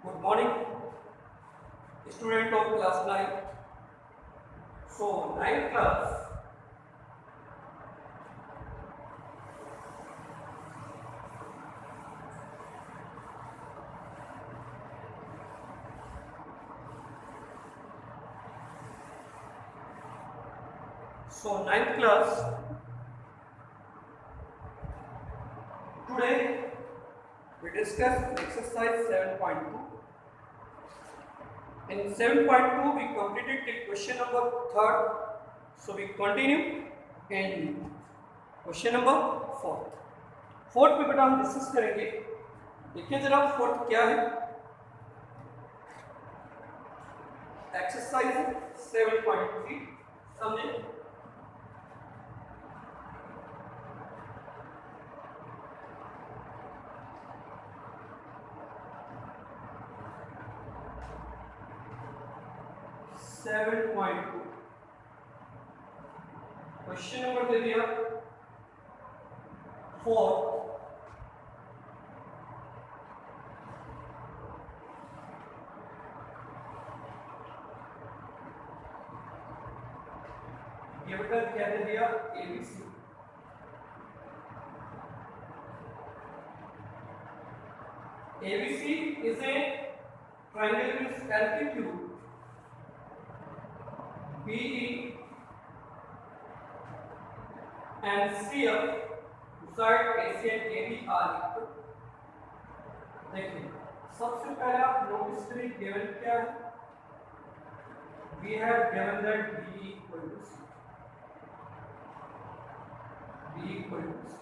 Good morning, student of class 9. So, ninth class. So, ninth class. Today we discuss exercise 7.2. In 7.2 we completed the question number 3rd. So, we continue in question number 4th पे बेटा हम discuss करेंगे। देखिए जरा 4th क्या है। Exercise 7.3 समझे। Question number दे दिया 4। ये बेटा क्या दे दिया ABC. ABC is a triangle with altitude BE and CF beside AC and AB are equal। देखिए सबसे पहले आप नोटिस करिए गिवन क्या है। We have given that B equal to C। B equal to C।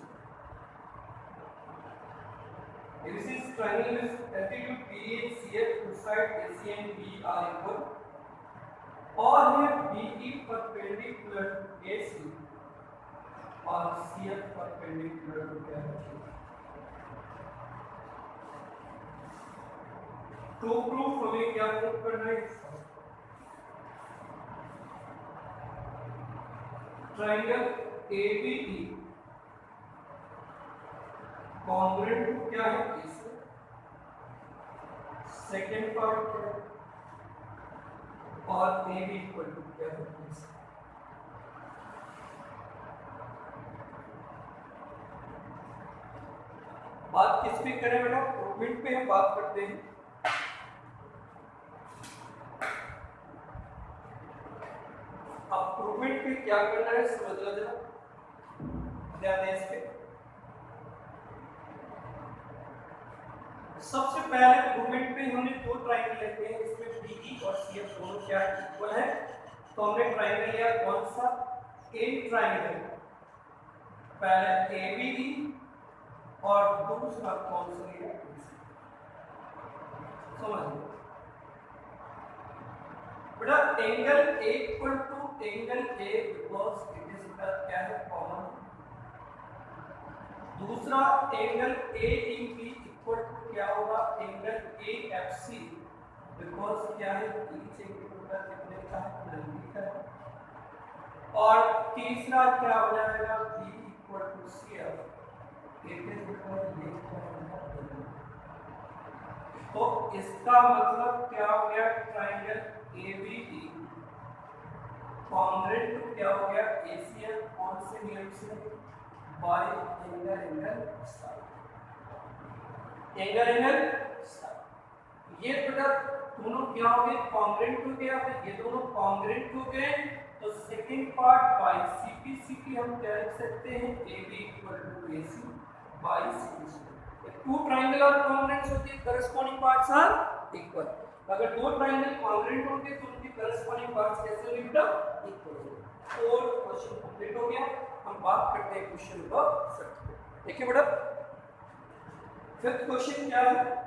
This is triangle with altitude BE and CF beside AC and B are equal। और है BE perpendicular to AC और CF perpendicular to क्या है। To proof हमें क्या proof करना है। Triangle ABE congruent to क्या है AC। सेकंड पार्ट और AB इक्वल टू क्या है AC। बात किस पे करें बेटा। प्रूवमेंट पे हम बात करते हैं। अब प्रूवमेंट पे क्या करना है समझना जरा ध्यान दें इस पे। सबसे पहले प्रूवमेंट पे हमने दो ट्रायंगल लेते हैं। इसमें BE और CF दोनों क्या इक्वल है। तो हमने ट्रायंगल लिया कौन सा ए ट्रायंगल। पहले ABE और दूसरा कौन सा लिया समझ बेटा। Angle A equal to angle A because it is क्या है कॉमन। दूसरा एंगल AEB इक्वल टू क्या होगा एंगल AFC बिकॉज क्या है ईच एंगल का कितने का है 90 का है। और तीसरा क्या हो जाएगा B equal to CF it is because ये तो इसका मतलब क्या हो गया ट्रायंगल ABE कॉन्ग्रुएंट टू क्या हो गया ACF कौन से नियम से बाय एंगल साइड। ये बेटा दोनों क्या हो गए कॉन्ग्रुएंट हो गया। ये दोनों कॉन्ग्रुएंट हो गए तो सेकंड पार्ट बाय CP हम क्या लिख सकते हैं AB equal to AC by CP। Two triangle और कॉन्ग्रुएंट्स होते हैं करस्पॉन्डिंग पार्ट्स आर इक्वल। अगर दो ट्रायंगल कॉन्ग्रुएंट होते तो उनके करस्पॉन्डिंग पार्ट्स कैसे होंगे बेटा इक्वल होंगे। और क्वेश्चन कंप्लीट हो गया। हम बात करते हैं क्वेश्चन नंबर 5। देखिए बेटा फिफ्थ क्वेश्चन क्या है।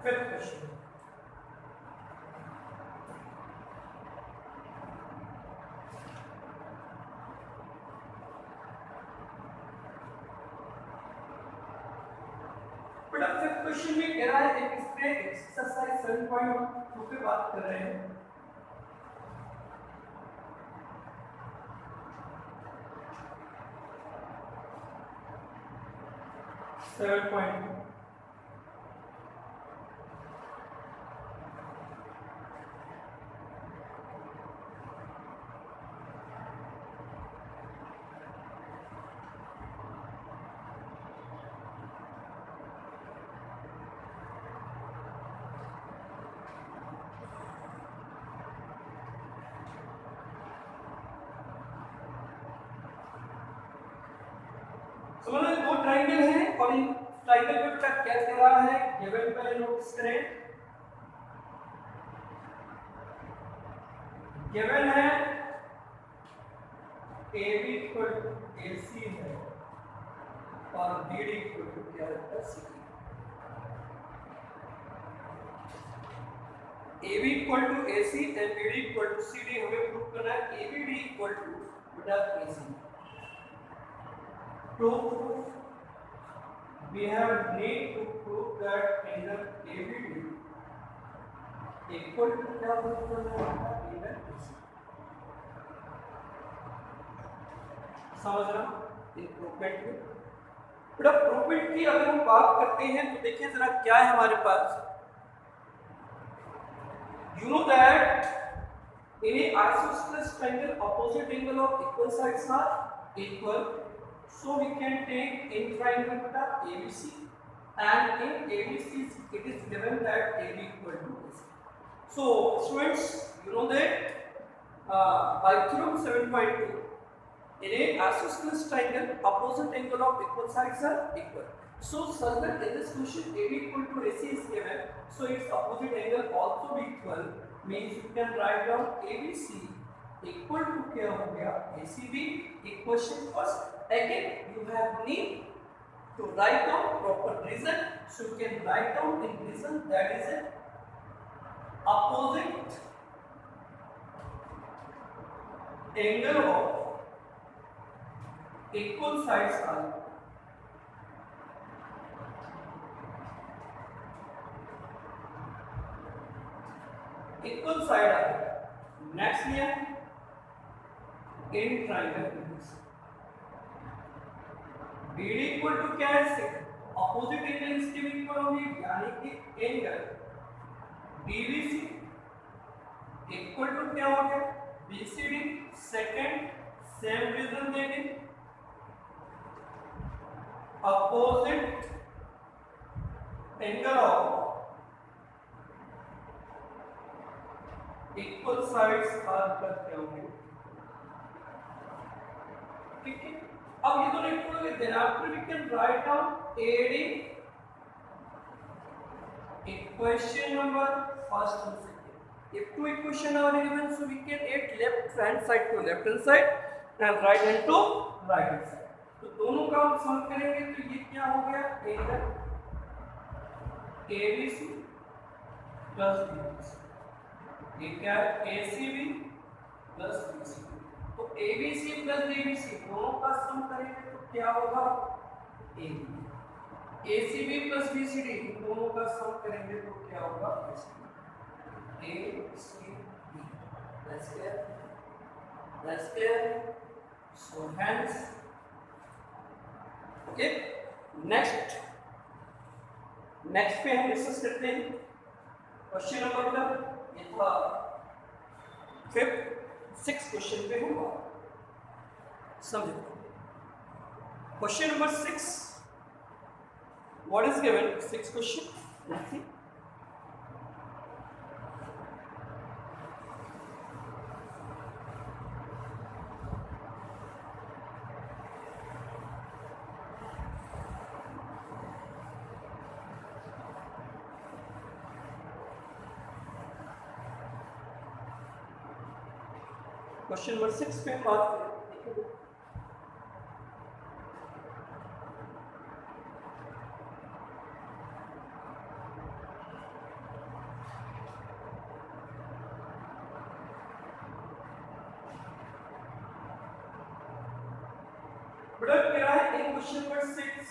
फिफ्थ क्वेश्चन क्वेश्चन में कह रहा है एक इस पे एक्सरसाइज 7.2 पे बात कर रहे हैं। समझ लो दो ट्राइंगल हैं और इन ट्राइंगल पे बेटा क्या कह रहा है, गिवन पहले नोटिस करें। गिवन है AB इक्वल टू AC है और BD इक्वल टू क्या है, CD। AB equal to AC and BD equal to CD हमें प्रूव करना है ABD इक्वल टू बेटा AC। तो we have need to prove that angle ABD equal to क्या प्रूव करना है, angle AC। समझ रहा इम्प्रूवमेंट में बेटा। इम्प्रूवमेंट की अगर हम बात करते हैं तो देखिए जरा क्या है हमारे पास। You know that in a isosceles triangle opposite angle of equal sides are equal, so we can take in triangle beta ABC, and in ABC it is given that AB equal to AC. So students, you know that by theorem 7.2, in a isosceles triangle opposite angle of equal sides are equal, so such that in this question AB equal to AC is given, so its opposite angle also be equal, means you can write down ABC equal to क्या हो गया ACB। equation first, again you have need to write down proper reason, so you can write down in reason that is a opposite angle of equal sides are equal side are next here in triangle BD equal to क्या है, opposite angle इसके भी equal होंगे, यानी कि angle DBC equal to क्या हो गया BCD। सेकंड सेम रीजन देंगे, opposite angle of equal sides are क्या होंगे, ठीक है। अब ये दोनों इक्वल हो गए, then after we can write down AD equation number first and second। if two equation are given, so we can add left hand side to left hand side and right hand to right hand side। तो दोनों का हम solve करेंगे तो ये क्या हो गया, एंगल ABC प्लस BC, ये क्या है ACB प्लस BC। तो ABC प्लस BC दोनों का सम करेंगे तो क्या होगा AB। ACB प्लस BCD दोनों का सम करेंगे तो क्या होगा ACB। That's clear। So hence okay, next पे हम डिस्कस करते हैं क्वेश्चन नंबर ये था 6 क्वेश्चन पे हम समझो। Question number 6, what is given 6 question, let's see. Question number 6 पे बात करें। बड़ा क्या है इन question number 6,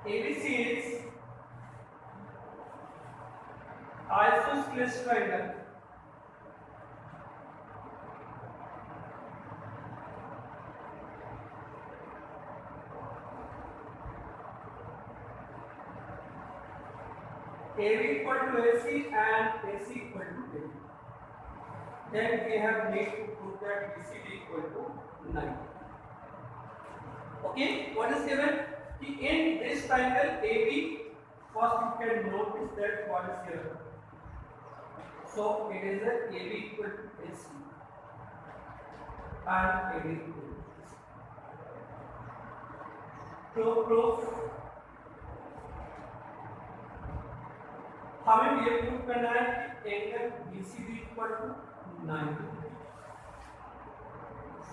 ABC is isosceles triangle AB equal to AC and AC equal to AB. Then we have need to prove that BCD equal to 9. Okay, what is given? In this triangle AB, first you can notice that what is here. So it is a AB equal to AC and AB equal to AC. Proof हमें ये prove करना है कि angle BCD equal to 90।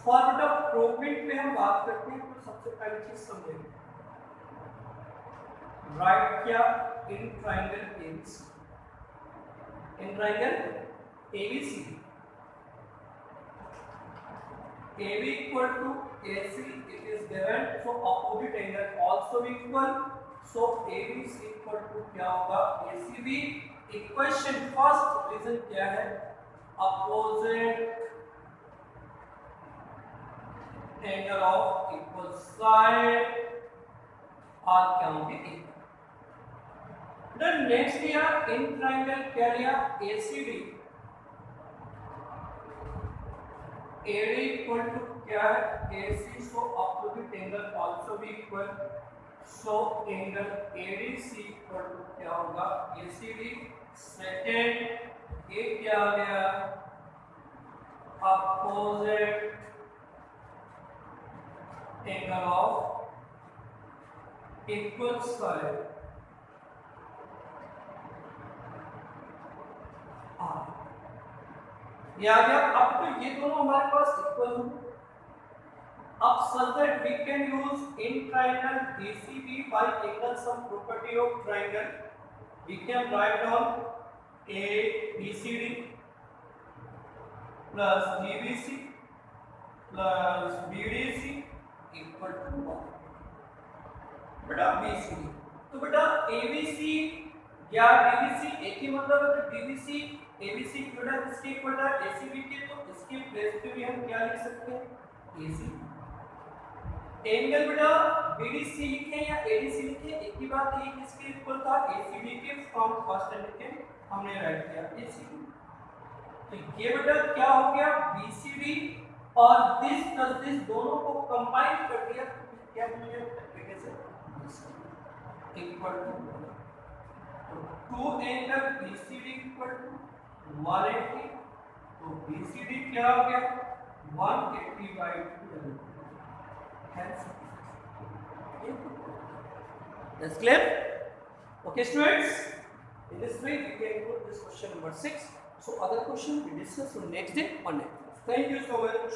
For the provement में हम बात करते हैं तो सबसे पहली चीज समझेंगे राइट क्या in triangle ABC, in triangle ABC AB equal to AC it is given, so opposite angle also equal, so ABC equal to क्या होगा ACB। इक्वेशन फर्स्ट रीजन क्या है, opposite angle of equal side और क्या होंगे। Then next लिया in triangle क्या लिया ACD, AD इक्वल टू क्या है AC, so opposite angle also भी equal, so angle ADC equal to क्या होगा ACD। सेकेंड ये क्या आ गया opposite angle of equal side, ये आ गया। अब तो ये दोनों हमारे पास इक्वल होंगे। अब such that we can use in triangle BCB by angle sum property of triangle, we can write down ABCD plus DBC plus BDC equal to 1। बेटा BCD तो बेटा ABC या DBC एक ही मतलब है, तो DBC ABC बेटा किसके इक्वल है ACB के, तो इसके प्लेस पे भी हम क्या लिख सकते हैं AC। एंगल बेटा BDC लिखे या ADC लिखे एक ही बात है, किसके इक्वल था ACD के, फ्रॉम फर्स्ट एंड के हमने राइट किया ACD। तो ये बेटा क्या हो गया BCD और दिस प्लस दिस दोनों को कंबाइन कर दिया तो क्या मिल गया equal to 2 angle BCD equal to 180, तो BCD क्या हो गया 180/2। That's clear? Okay students, in this way we can put this question number 6. So other question we discuss on next day on next. Thank you so much.